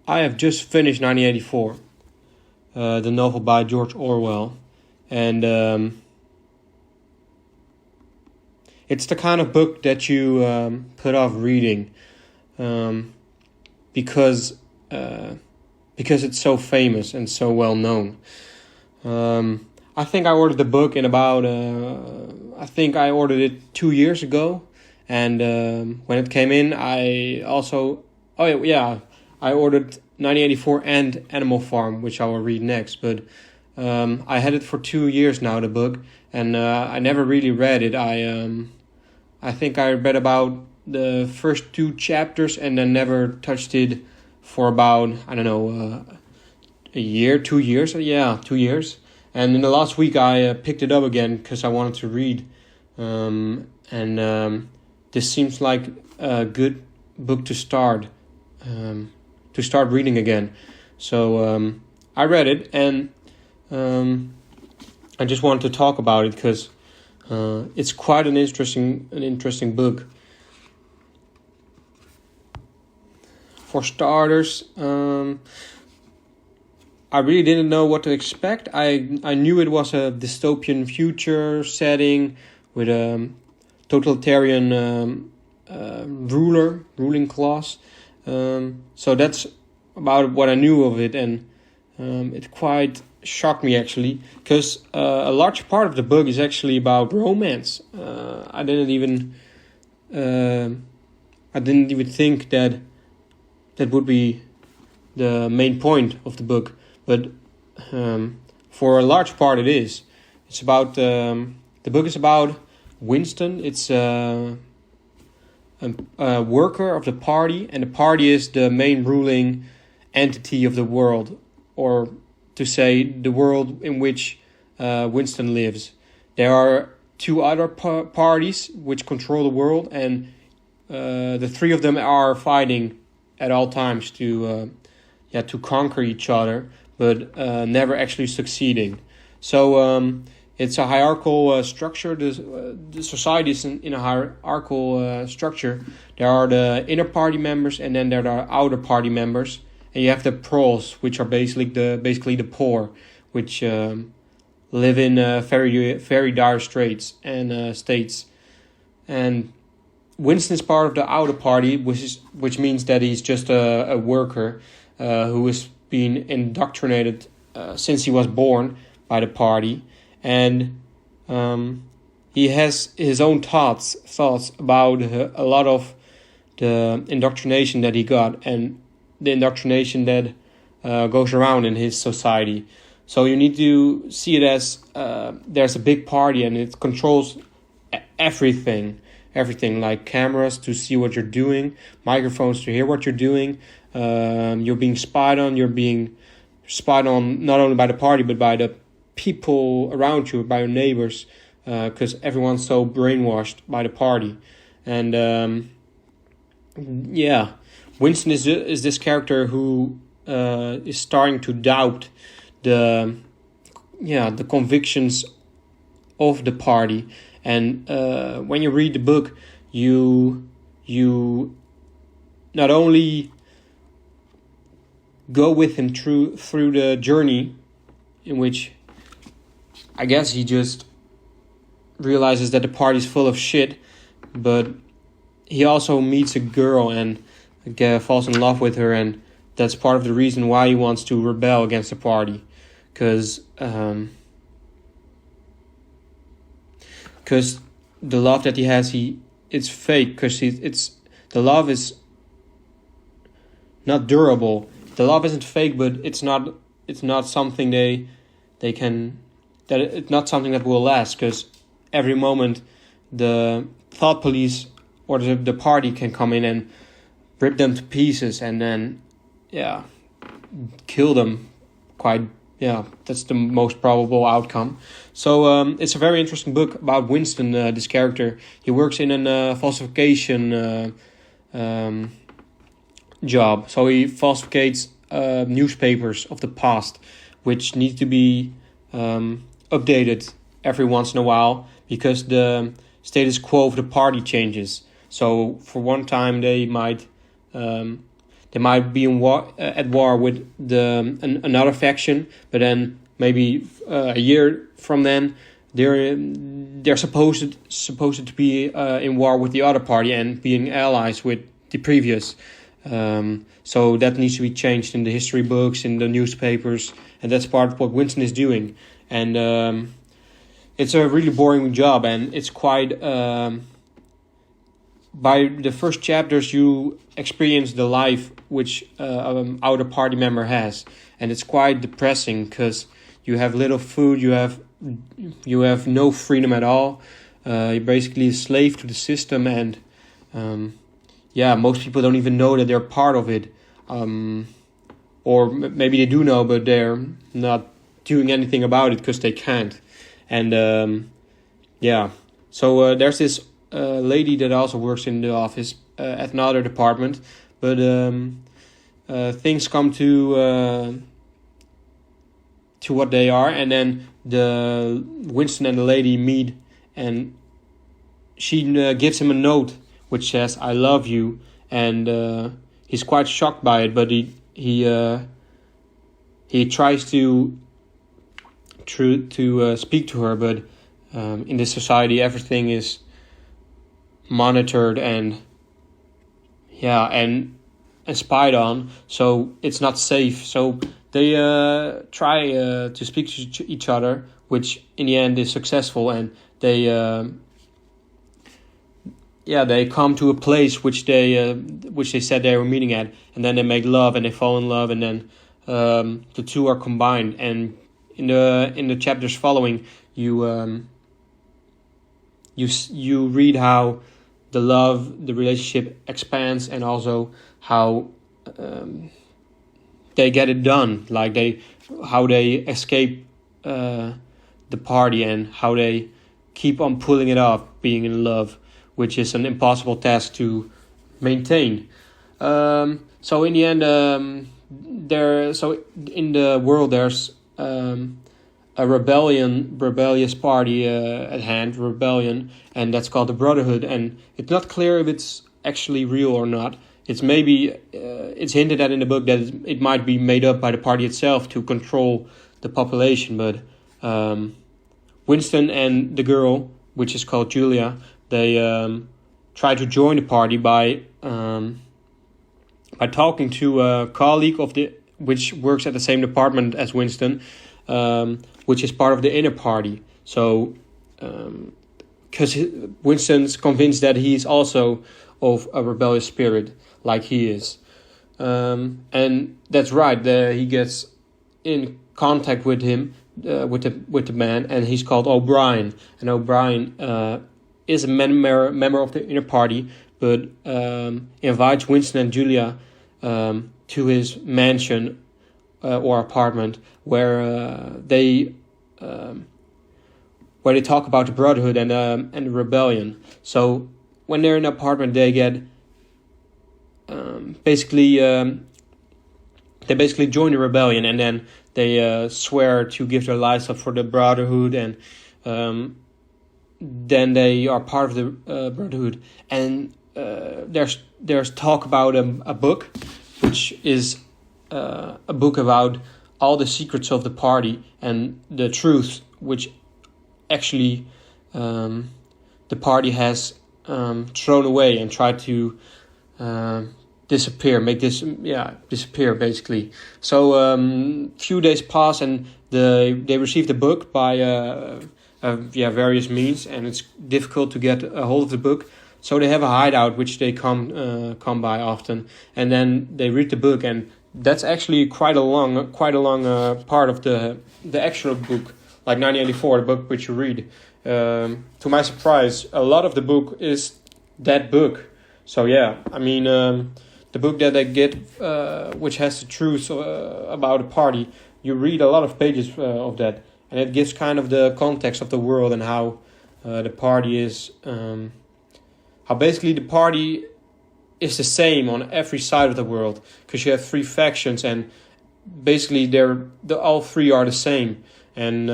I have just finished 1984, the novel by George Orwell, and it's the kind of book that you put off reading because it's so famous and so well known. I think I ordered the book in about, I think I ordered it 2 years ago. And when it came in, I ordered 1984 and Animal Farm, which I will read next. But I had it for 2 years now, the book, and I never really read it. I think I read about the first 2 chapters and then never touched it for about, a year, 2 years. 2 years. And in the last week, I picked it up again because I wanted to read. This seems like a good book to start reading again. So I read it, and I just wanted to talk about it because it's quite an interesting book. For starters, I really didn't know what to expect. I knew it was a dystopian future setting with a totalitarian ruling class. So that's about what I knew of it, and it quite shocked me actually, because a large part of the book is actually about romance. I didn't even think that would be the main point of the book, but for a large part it is. It's about the book is about Winston. It's a worker of the party, and the party is the main ruling entity of the world, or to say the world in which Winston lives. There are 2 other parties which control the world, and the 3 of them are fighting at all times to conquer each other, but never actually succeeding. So it's a hierarchical structure. The society is in a hierarchical structure. There are the inner party members, and then there are outer party members, and you have the proles, which are basically the poor, which live in very dire straits and states. And Winston is part of the outer party, which means that he's just a worker who is being indoctrinated since he was born by the party. And he has his own thoughts about a lot of the indoctrination that he got and the indoctrination that goes around in his society. So you need to see it as there's a big party, and it controls everything like cameras to see what you're doing, microphones to hear what you're doing. You're being spied on. You're being spied on not only by the party but by the people around you, by your neighbors, because everyone's so brainwashed by the party. And Winston is this character who is starting to doubt the convictions of the party. And when you read the book, you not only go with him through the journey, in which I guess he just realizes that the party's full of shit, but he also meets a girl and falls in love with her, and that's part of the reason why he wants to rebel against the party, because the love that he has, it's fake, because the love is not durable. The love isn't fake, but it's not something it's not something that will last, because every moment the thought police or the party can come in and rip them to pieces, and then kill them. That's the most probable outcome. So it's a very interesting book about Winston, this character. He works in a falsification job. So he falsificates newspapers of the past, which need to be updated every once in a while, because the status quo of the party changes. So for one time they might they might be at war with another faction, but then maybe a year from then they're supposed to be in war with the other party and being allies with the previous. So that needs to be changed in the history books, in the newspapers, and that's part of what Winston is doing. And it's a really boring job, and it's quite. By the first chapters, you experience the life which outer party member has, and it's quite depressing because you have little food, you have no freedom at all. You're basically a slave to the system, and most people don't even know that they're part of it, or maybe they do know, but they're not doing anything about it because they can't. And so there's this lady that also works in the office at another department, but things come to what they are, and then the Winston and the lady meet, and she gives him a note which says "I love you," and he's quite shocked by it, but he tries to speak to her, but in this society everything is monitored and spied on, so it's not safe. So they try to speak to each other, which in the end is successful, and they come to a place which they said they were meeting at, and then they make love and they fall in love, and then the two are combined. And in the chapters following, you read how the relationship expands, and also how they get it done, like how they escape the party, and how they keep on pulling it off, being in love, which is an impossible task to maintain. So in the end, in the world there's a rebellious party at hand, rebellion, and that's called the Brotherhood. And it's not clear if it's actually real or not. It's maybe it's hinted at in the book that it might be made up by the party itself to control the population. But Winston and the girl, which is called Julia, they try to join the party by talking to a colleague which works at the same department as Winston, which is part of the inner party. So, because Winston's convinced that he's also of a rebellious spirit, like he is, and that's right. He gets in contact with him, with the man, and he's called O'Brien. And O'Brien is a member of the inner party, but invites Winston and Julia to his mansion or apartment, where they talk about the Brotherhood and the rebellion. So when they're in the apartment, they get basically join the rebellion, and then they swear to give their lives up for the Brotherhood, and then they are part of the Brotherhood. And there's talk about a book, which is a book about all the secrets of the party and the truth, which actually the party has thrown away and tried to disappear basically. So few days pass, and they receive the book by various means, and it's difficult to get a hold of the book. So they have a hideout which they come by often, and then they read the book, and that's actually quite a long part of the actual book, like 1984, the book which you read. To my surprise, a lot of the book is that book. So the book that I get, which has the truth about a party, you read a lot of pages of that, and it gives kind of the context of the world and how the party is, how basically the party is the same on every side of the world, because you have three factions, and basically all three are the same. And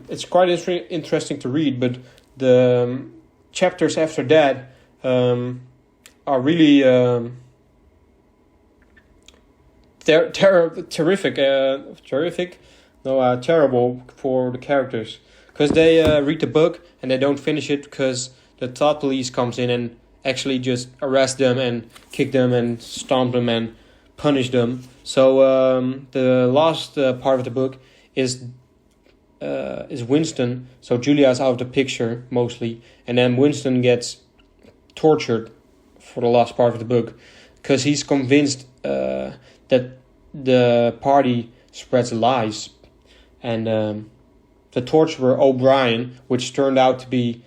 it's quite interesting to read, but the chapters after that are really terrible for the characters, because they read the book and they don't finish it because the thought police comes in and actually just arrest them and kick them and stomp them and punish them. So the last part of the book is Winston. So Julia is out of the picture mostly, and then Winston gets tortured for the last part of the book because he's convinced that the party spreads lies, and the torturer O'Brien, which turned out to be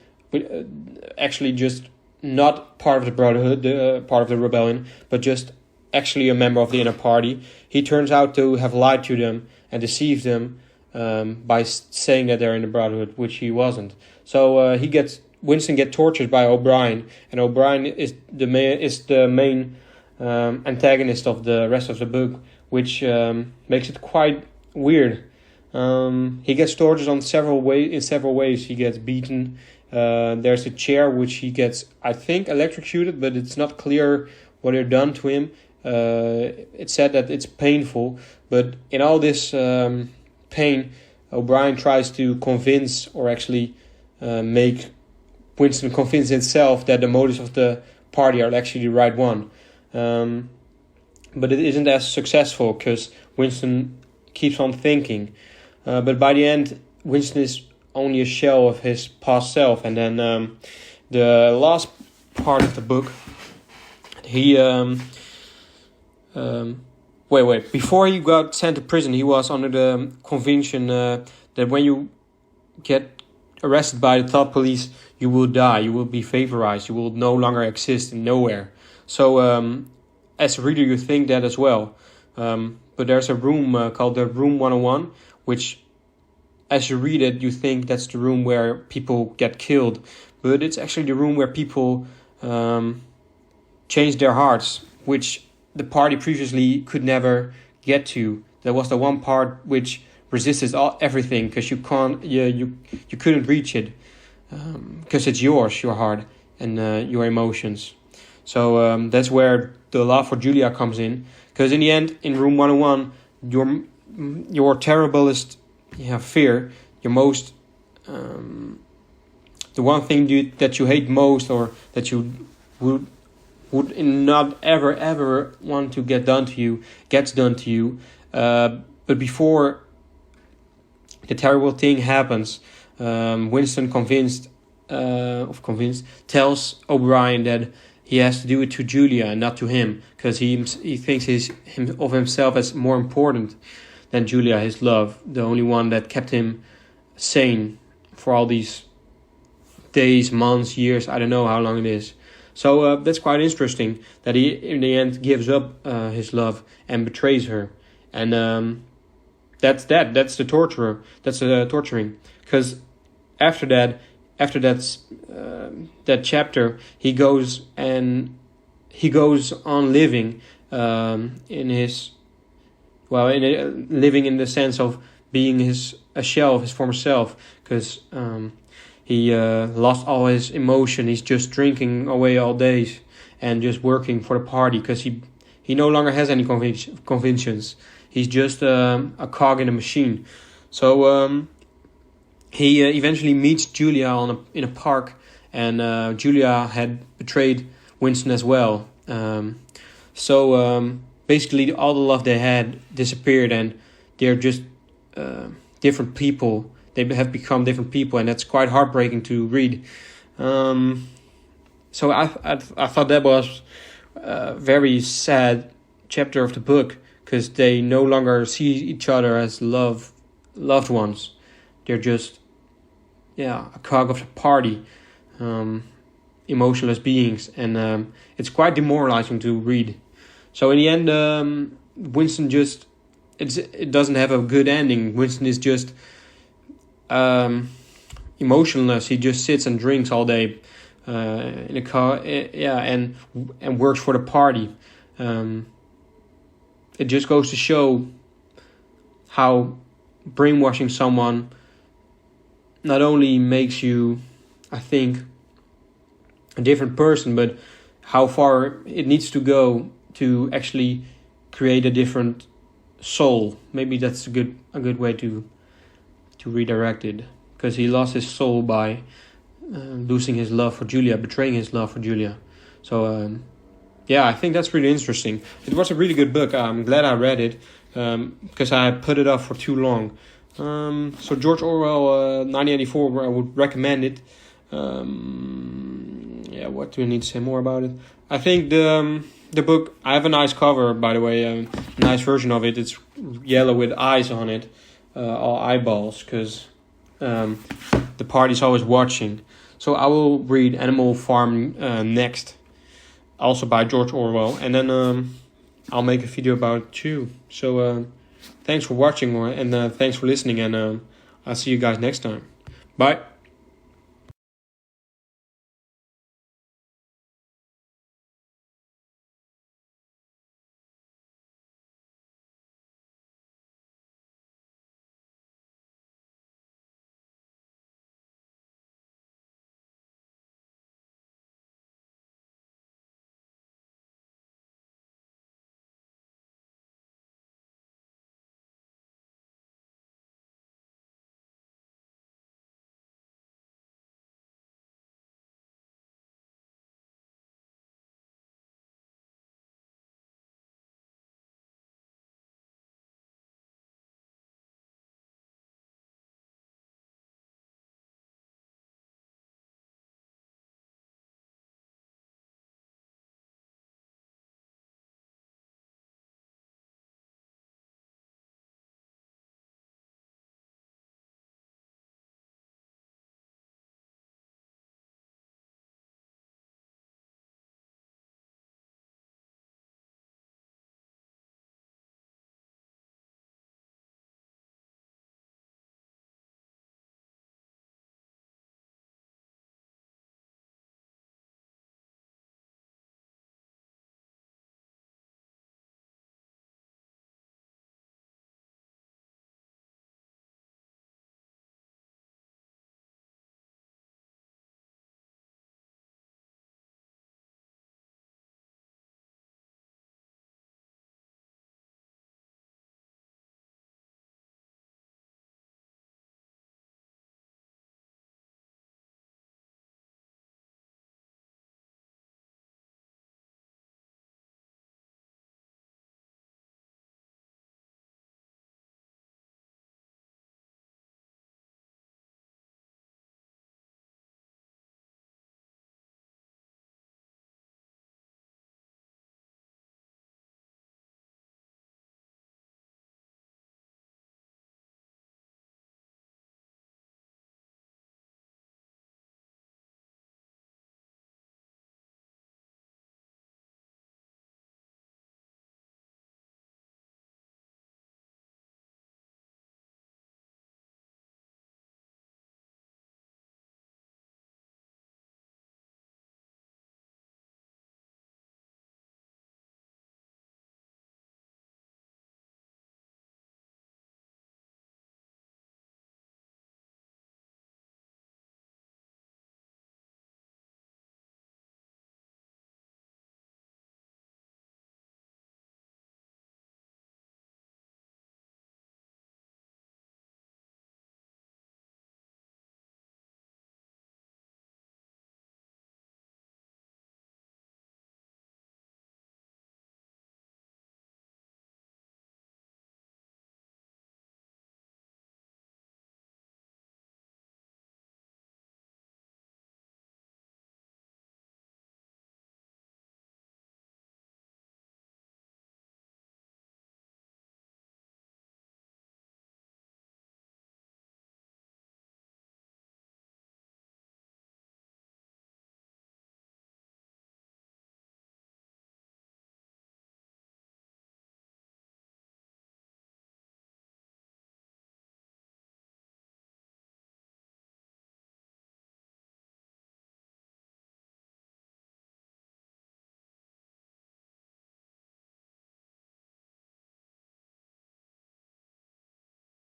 actually just not part of the Brotherhood, part of the rebellion, but just actually a member of the inner party. He turns out to have lied to them and deceived them by saying that they're in the Brotherhood, which he wasn't. So Winston gets tortured by O'Brien, and O'Brien is the main antagonist of the rest of the book, which makes it quite weird. He gets tortured in several ways. He gets beaten. There's a chair which he gets, I think, electrocuted, but it's not clear what they've done to him. It's said that it's painful, but in all this pain, O'Brien tries to convince, or actually make Winston convince himself that the motives of the party are actually the right one. But it isn't as successful because Winston keeps on thinking. But by the end, Winston is only a shell of his past self. And then the last part of the book, he... Before he got sent to prison, he was under the conviction that when you get arrested by the thought police, you will die, you will be vaporized, you will no longer exist in nowhere. So as a reader, you think that as well. But there's a room called the Room 101, which as you read it, you think that's the room where people get killed. But it's actually the room where people change their hearts, which the party previously could never get to. There was the one part which resisted everything because you couldn't reach it because it's your heart and your emotions. So that's where the love for Julia comes in, because in the end, in Room 101, your terriblest fear, your most the one thing that you hate most, or that you would not ever want to get done to you, gets done to you. But before the terrible thing happens, Winston tells O'Brien that he has to do it to Julia and not to him, because he thinks of himself as more important than Julia, his love, the only one that kept him sane for all these days, months, years, I don't know how long it is. So that's quite interesting that he, in the end, gives up his love and betrays her. And that's the torturer. That's torturing. Because after that chapter, he goes on living living in the sense of being a shell of his former self. Because he lost all his emotion. He's just drinking away all days and just working for the party, because he no longer has any convictions. He's just a cog in a machine. So he eventually meets Julia in a park, and Julia had betrayed Winston as well. So basically all the love they had disappeared, and they're just different people. They have become different people, and that's quite heartbreaking to read. So I thought that was a very sad chapter of the book, because they no longer see each other as loved ones. They're just a cog of the party, emotionless beings, and it's quite demoralizing to read. So in the end, Winston it doesn't have a good ending. Winston is just emotionless. He just sits and drinks all day in a car, and works for the party. It just goes to show how brainwashing someone not only makes you, I think, a different person, but how far it needs to go to actually create a different soul. Maybe that's a good way to redirect it, because he lost his soul by losing his love for Julia, betraying his love for Julia. So I think that's really interesting. It was a really good book. I'm glad I read it, because I put it off for too long. So George Orwell, 1984, I would recommend it. What do I need to say more about it? I think the book, I have a nice cover, by the way, a nice version of it. It's yellow with eyes on it, all eyeballs, because the party's always watching. So I will read Animal Farm next, also by George Orwell, and then I'll make a video about it too. So thanks for watching, and thanks for listening, and I'll see you guys next time. Bye.